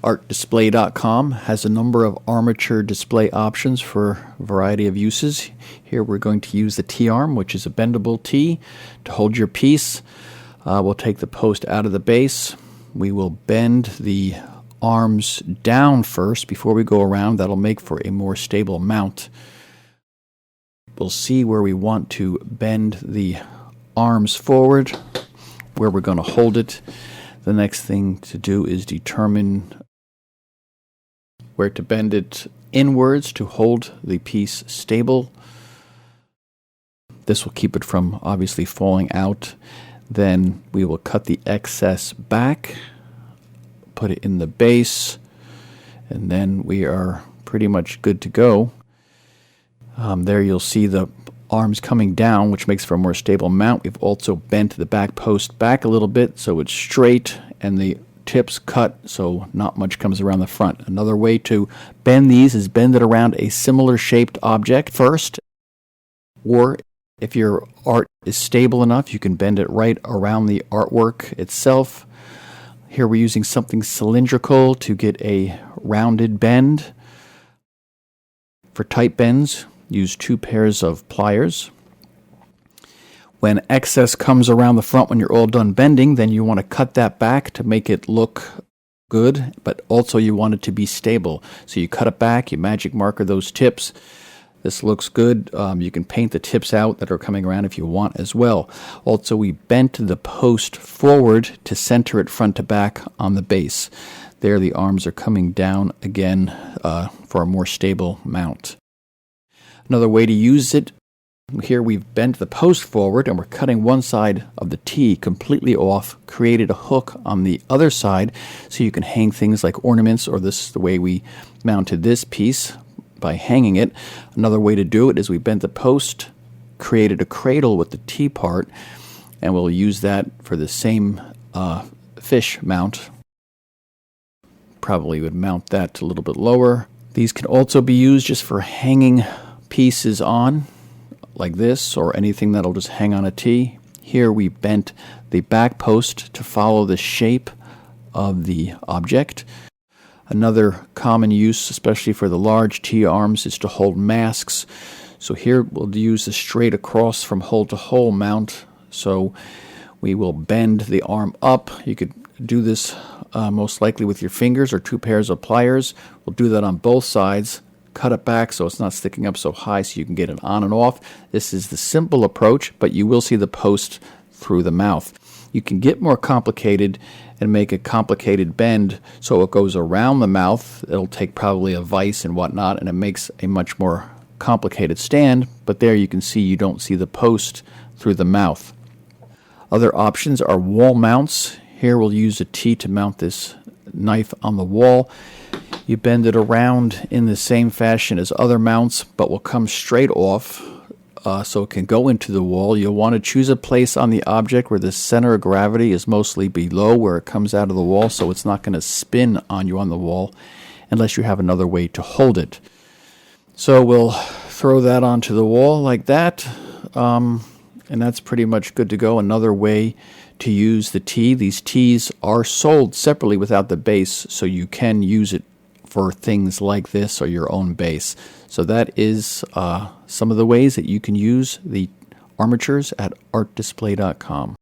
Artdisplay.com has a number of armature display options for a variety of uses. Here we're going to use the T-arm, which is a bendable T to hold your piece. We'll take the post out of the base. We will bend the arms down first before we go around. That'll make for a more stable mount. We'll see where we want to bend the arms forward, where we're going to hold it. The next thing to do is determine where to bend it inwards to hold the piece stable. This will keep it from obviously falling out. Then we will cut the excess back, put it in the base, and then we are pretty much good to go. There you'll see the arms coming down, which makes for a more stable mount. We've also bent the back post back a little bit so it's straight and the tips cut so not much comes around the front. Another way to bend these is bend it around a similar shaped object first, or if your art is stable enough, you can bend it right around the artwork itself. Here we're using something cylindrical to get a rounded bend. For tight bends, use 2 pairs of pliers. When excess comes around the front when you're all done bending, then you want to cut that back to make it look good, but also you want it to be stable. So you cut it back, you magic marker those tips. This looks good. You can paint the tips out that are coming around if you want as well. Also, we bent the post forward to center it front to back on the base. There the arms are coming down again for a more stable mount. Another way to use it, here we've bent the post forward and we're cutting one side of the T completely off, created a hook on the other side so you can hang things like ornaments, or this is the way we mounted this piece by hanging it. Another way to do it is we bent the post, created a cradle with the T part, and we'll use that for the same fish mount. Probably would mount that a little bit lower. These can also be used just for hanging pieces on, like this, or anything that'll just hang on a T. Here we bent the back post to follow the shape of the object. Another common use, especially for the large T-arms, is to hold masks. So here we'll use the straight across from hole to hole mount. So we will bend the arm up. You could do this most likely with your fingers or 2 pairs of pliers. We'll do that on both sides. Cut it back so it's not sticking up so high so you can get it on and off. This is the simple approach, but you will see the post through the mouth. You can get more complicated and make a complicated bend so it goes around the mouth. It'll take probably a vise and whatnot, and it makes a much more complicated stand, but there you can see you don't see the post through the mouth. Other options are wall mounts. Here we'll use a T to mount this knife on the wall. You bend it around in the same fashion as other mounts, but will come straight off so it can go into the wall. You'll want to choose a place on the object where the center of gravity is mostly below where it comes out of the wall, so it's not going to spin on you on the wall unless you have another way to hold it. So we'll throw that onto the wall like that, and that's pretty much good to go. Another way to use the T, these T's are sold separately without the base, so you can use it for things like this or your own base. So that is some of the ways that you can use the armatures at artdisplay.com.